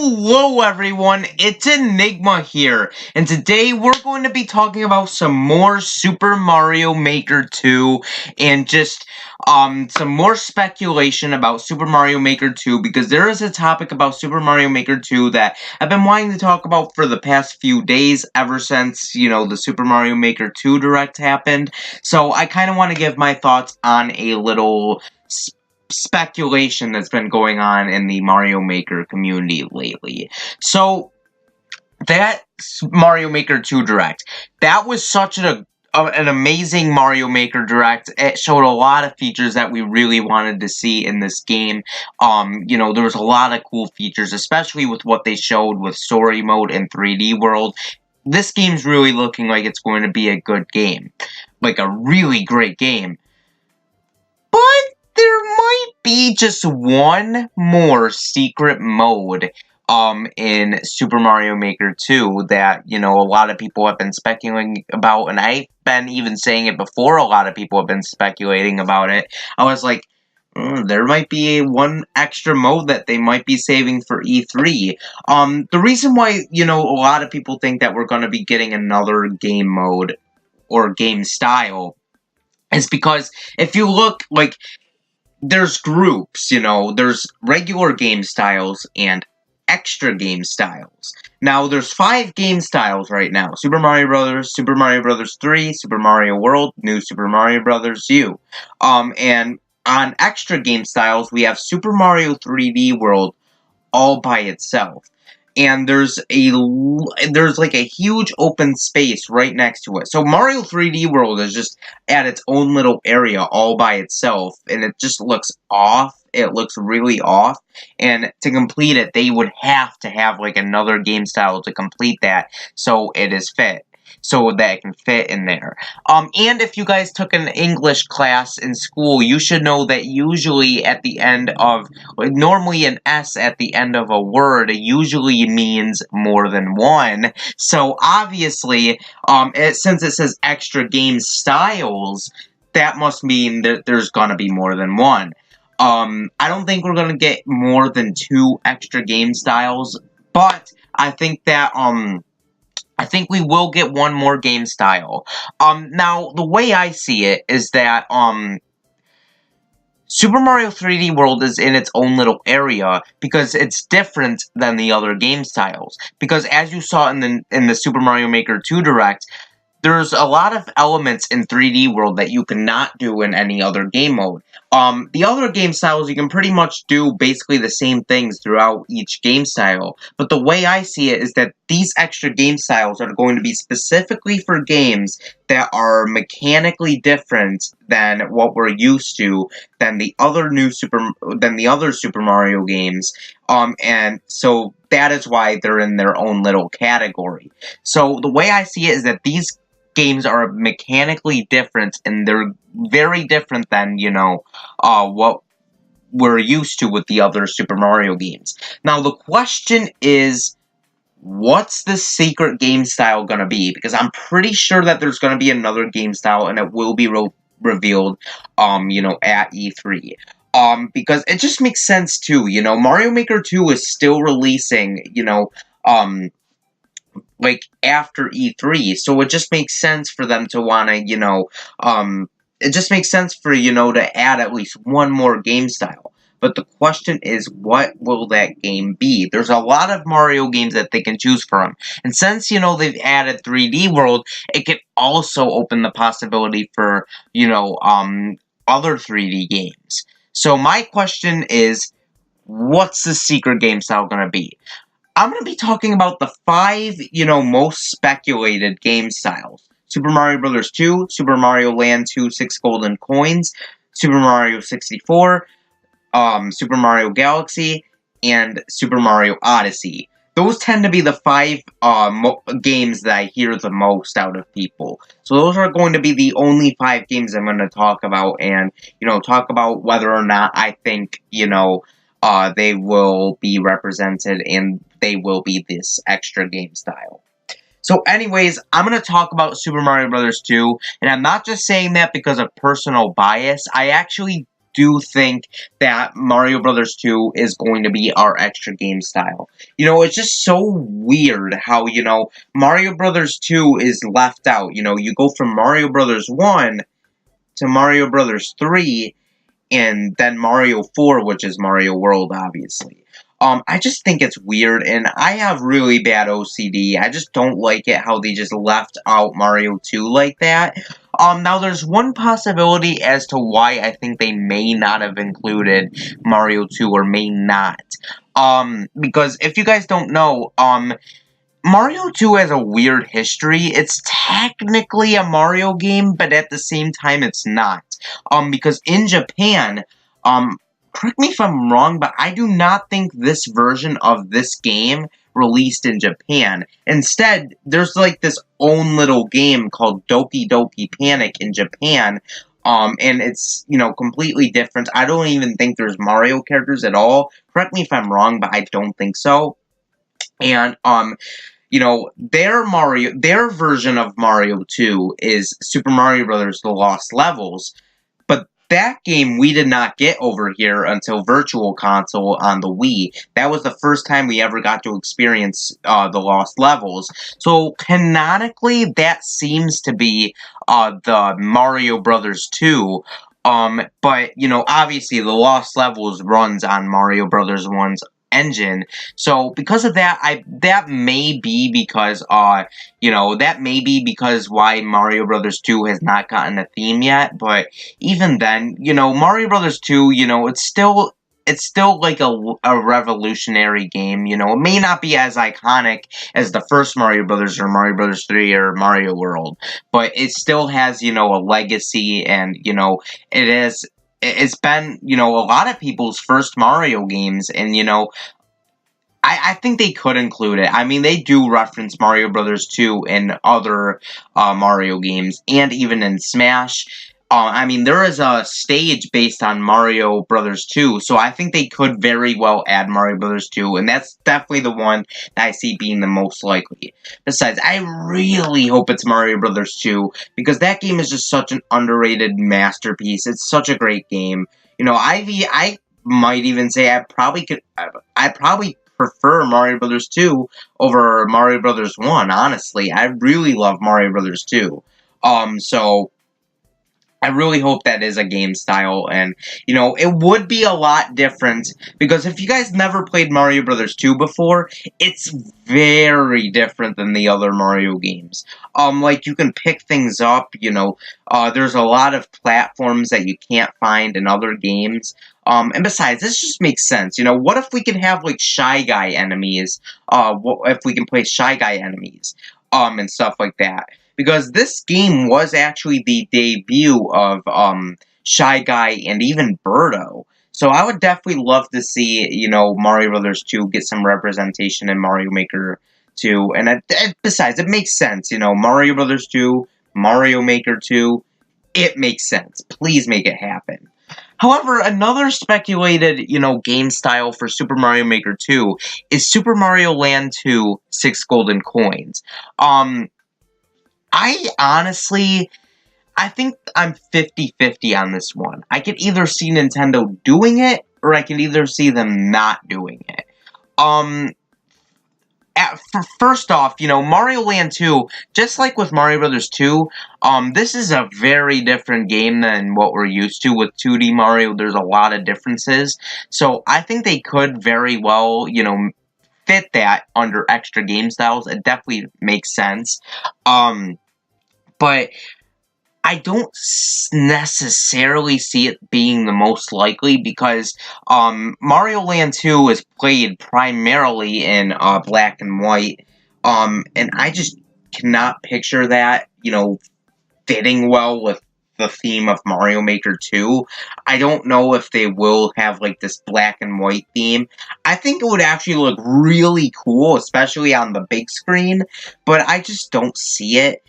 Hello everyone, it's Enigma here, and today we're going to be talking about some more Super Mario Maker 2, and just, some more speculation about Super Mario Maker 2, because there is a topic about Super Mario Maker 2 that I've been wanting to talk about for the past few days, ever since, the Super Mario Maker 2 Direct happened, so I kind of want to give my thoughts on a little speculation that's been going on in the Mario Maker community lately. So, that Mario Maker 2 Direct, that was such an amazing Mario Maker Direct. It showed a lot of features that we really wanted to see in this game. There was a lot of cool features, especially with what they showed with Story Mode and 3D World. This game's really looking like it's going to be a good game. Like a really great game. But there might be just one more secret mode in Super Mario Maker 2 that, a lot of people have been speculating about, and I've been even saying it before a lot of people have been speculating about it. I was like, there might be one extra mode that they might be saving for E3. The reason why, a lot of people think that we're going to be getting another game mode or game style is because if you look, there's groups, there's regular game styles and extra game styles. Now, there's 5 game styles right now. Super Mario Bros., Super Mario Bros. 3, Super Mario World, New Super Mario Bros. U. And on extra game styles, we have Super Mario 3D World all by itself. And there's like a huge open space right next to it. So Mario 3D World is just at its own little area all by itself, and it just looks off. It looks really off, and to complete it, they would have to have like another game style to complete that, so it is fit. So that it can fit in there. And if you guys took an English class in school, you should know that usually at the end of, normally an S at the end of a word usually means more than one. So obviously, since it says extra game styles, that must mean that there's gonna be more than one. I don't think we're gonna get more than 2 extra game styles, but I think that, I think we will get one more game style. Now, the way I see it is that, Super Mario 3D World is in its own little area because it's different than the other game styles. Because as you saw in the Super Mario Maker 2 Direct, there's a lot of elements in 3D World that you cannot do in any other game mode. The other game styles, you can pretty much do basically the same things throughout each game style. But the way I see it is that these extra game styles are going to be specifically for games that are mechanically different than what we're used to than the other Super Mario games. And so that is why they're in their own little category. So the way I see it is that these games are mechanically different, and they're very different than, what we're used to with the other Super Mario games. Now, the question is, what's the secret game style gonna be? Because I'm pretty sure that there's gonna be another game style, and it will be revealed, at E3. Because it just makes sense, too, Mario Maker 2 is still releasing, after E3, so it just makes sense for them to want to, it just makes sense for, to add at least one more game style. But the question is, what will that game be? There's a lot of Mario games that they can choose from. And since, they've added 3D World, it could also open the possibility for, other 3D games. So my question is, what's the secret game style going to be? I'm going to be talking about the 5, most speculated game styles. Super Mario Bros. 2, Super Mario Land 2 6 Golden Coins, Super Mario 64, Super Mario Galaxy, and Super Mario Odyssey. Those tend to be the 5 games that I hear the most out of people. So those are going to be the only 5 games I'm going to talk about, and, talk about whether or not I think, they will be represented and they will be this extra game style. So anyways, I'm going to talk about Super Mario Bros. 2, and I'm not just saying that because of personal bias. I actually do think that Mario Brothers 2 is going to be our extra game style. You know, it's just so weird how, you know, Mario Brothers 2 is left out. You know, you go from Mario Brothers 1 to Mario Brothers 3, and then Mario 4, which is Mario World, obviously. I just think it's weird, and I have really bad OCD. I just don't like it how they just left out Mario 2 like that. Now there's one possibility as to why I think they may not have included Mario 2, or may not. Because if you guys don't know, Mario 2 has a weird history. It's technically a Mario game, but at the same time it's not. Because in Japan, correct me if I'm wrong, but I do not think this version of this game released in Japan. Instead, there's like this own little game called Doki Doki Panic in Japan. And it's, you know, completely different. I don't even think there's Mario characters at all. Correct me if I'm wrong, but I don't think so. And, you know, their version of Mario 2 is Super Mario Bros. The Lost Levels, but that game we did not get over here until Virtual Console on the Wii. That was the first time we ever got to experience the Lost Levels. So, canonically, that seems to be the Mario Brothers 2. But, you know, obviously the Lost Levels runs on Mario Brothers 1's engine. So because of that, that may be because you know, that may be because why Mario Brothers 2 has not gotten a theme yet. But even then, you know, Mario Brothers 2, you know, it's still like a revolutionary game. You know, it may not be as iconic as the first Mario Brothers or Mario Brothers 3 or Mario World, but it still has, you know, a legacy, and, you know, it's been, you know, a lot of people's first Mario games, and, you know, I think they could include it. I mean, they do reference Mario Brothers 2 in other Mario games, and even in Smash. I mean, there is a stage based on Mario Brothers 2, so I think they could very well add Mario Brothers 2, and that's definitely the one that I see being the most likely. Besides, I really hope it's Mario Brothers 2, because that game is just such an underrated masterpiece. It's such a great game. You know, I might even say I probably prefer Mario Brothers 2 over Mario Brothers 1, honestly. I really love Mario Brothers 2. So I really hope that is a game style, and, you know, it would be a lot different, because if you guys never played Mario Brothers 2 before, it's very different than the other Mario games. Like, you can pick things up, you know, there's a lot of platforms that you can't find in other games, and besides, this just makes sense, you know, what if we could have, like, Shy Guy enemies, if we can play Shy Guy enemies, and stuff like that. Because this game was actually the debut of Shy Guy and even Birdo. So I would definitely love to see, you know, Mario Brothers 2 get some representation in Mario Maker 2. And besides, it makes sense, you know, Mario Brothers 2, Mario Maker 2, it makes sense. Please make it happen. However, another speculated, you know, game style for Super Mario Maker 2 is Super Mario Land 2 6 Golden Coins. I honestly, I think I'm 50-50 on this one. I could either see Nintendo doing it, or I could either see them not doing it. First off, you know, Mario Land 2, just like with Mario Brothers 2, this is a very different game than what we're used to with 2D Mario. There's a lot of differences. So I think they could very well, you know, fit that under extra game styles. It definitely makes sense. But I don't necessarily see it being the most likely, because Mario Land 2 is played primarily in black and white, and I just cannot picture that, you know, fitting well with the theme of Mario Maker 2. I don't know if they will have, like, this black and white theme. I think it would actually look really cool, especially on the big screen, but I just don't see it.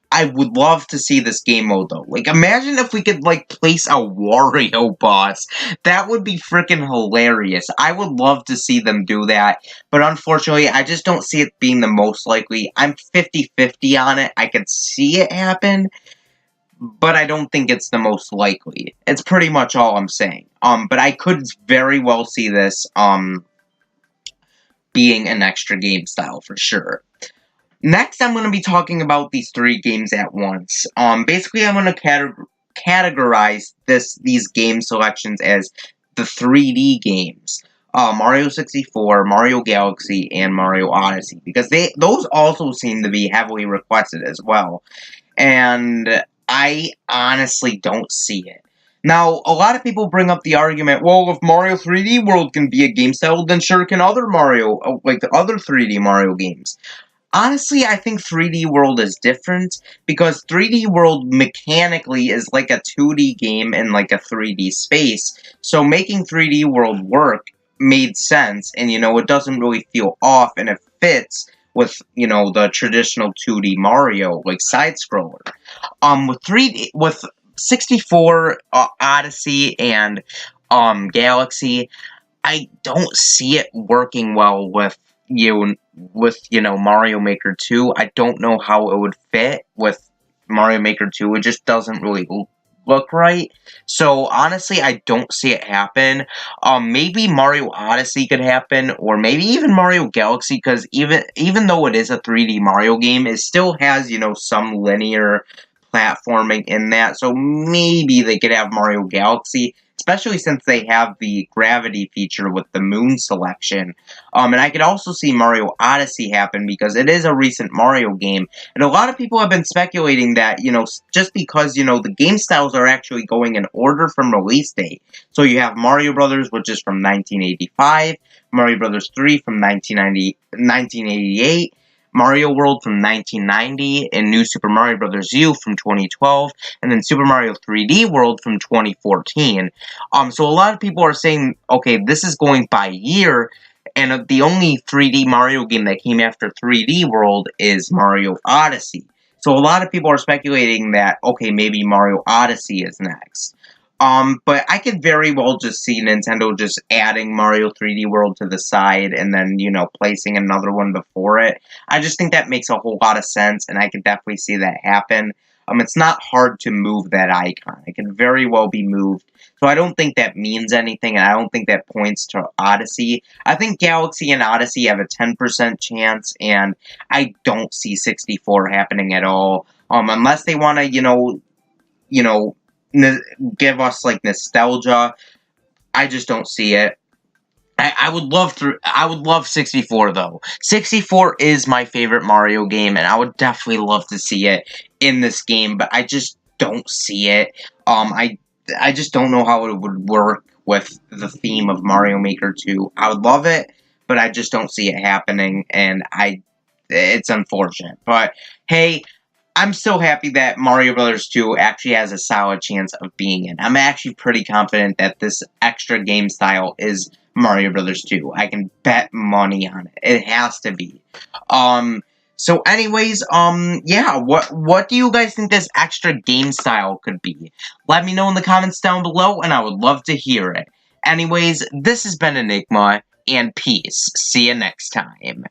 I would love to see this game mode, though. Like, imagine if we could, like, place a Wario boss. That would be freaking hilarious. I would love to see them do that. But unfortunately, I just don't see it being the most likely. I'm 50-50 on it. I could see it happen. but I don't think it's the most likely. It's pretty much all I'm saying. But I could very well see this, being an extra game style for sure. Next, I'm going to be talking about these three games at once. Basically, I'm going to categorize these game selections as the 3D games. Mario 64, Mario Galaxy, and Mario Odyssey, because those also seem to be heavily requested as well. And I honestly don't see it. Now, a lot of people bring up the argument, well, if Mario 3D World can be a game style, then sure can other Mario, like the other 3D Mario games. Honestly, I think 3D World is different, because 3D World mechanically is like a 2D game in like a 3D space, so making 3D World work made sense, and it doesn't really feel off, and it fits with, the traditional 2D Mario, like, side-scroller. With 64, Odyssey, and, Galaxy, I don't see it working well with Mario Maker 2. I don't know how it would fit with Mario Maker 2. It just doesn't really look right. So honestly, I don't see it happen. Maybe Mario Odyssey could happen, or maybe even Mario Galaxy, because even though it is a 3D Mario game, it still has some linear platforming in that. So maybe they could have Mario Galaxy, especially since they have the gravity feature with the moon selection. And I could also see Mario Odyssey happen, because it is a recent Mario game, and a lot of people have been speculating that, just because, the game styles are actually going in order from release date. So you have Mario Brothers, which is from 1985, Mario Brothers 3 from 1988, Mario World from 1990, and New Super Mario Bros. U from 2012, and then Super Mario 3D World from 2014. So a lot of people are saying, okay, this is going by year, and the only 3D Mario game that came after 3D World is Mario Odyssey. So a lot of people are speculating that, okay, maybe Mario Odyssey is next. But I could very well just see Nintendo just adding Mario 3D World to the side and then, placing another one before it. I just think that makes a whole lot of sense, and I could definitely see that happen. It's not hard to move that icon. It can very well be moved. So I don't think that means anything, and I don't think that points to Odyssey. I think Galaxy and Odyssey have a 10% chance, and I don't see 64 happening at all. Unless they want to, give us, like, nostalgia. I just don't see it. I would love 64 though. 64 is my favorite Mario game, and I would definitely love to see it in this game, but I just don't see it. I just don't know how it would work with the theme of Mario Maker 2. I would love it, but I just don't see it happening, and it's unfortunate. But hey, I'm so happy that Mario Bros. 2 actually has a solid chance of being in. I'm actually pretty confident that this extra game style is Mario Bros. 2. I can bet money on it. It has to be. So anyways, yeah, what do you guys think this extra game style could be? Let me know in the comments down below, and I would love to hear it. Anyways, this has been Enigma, and peace. See you next time.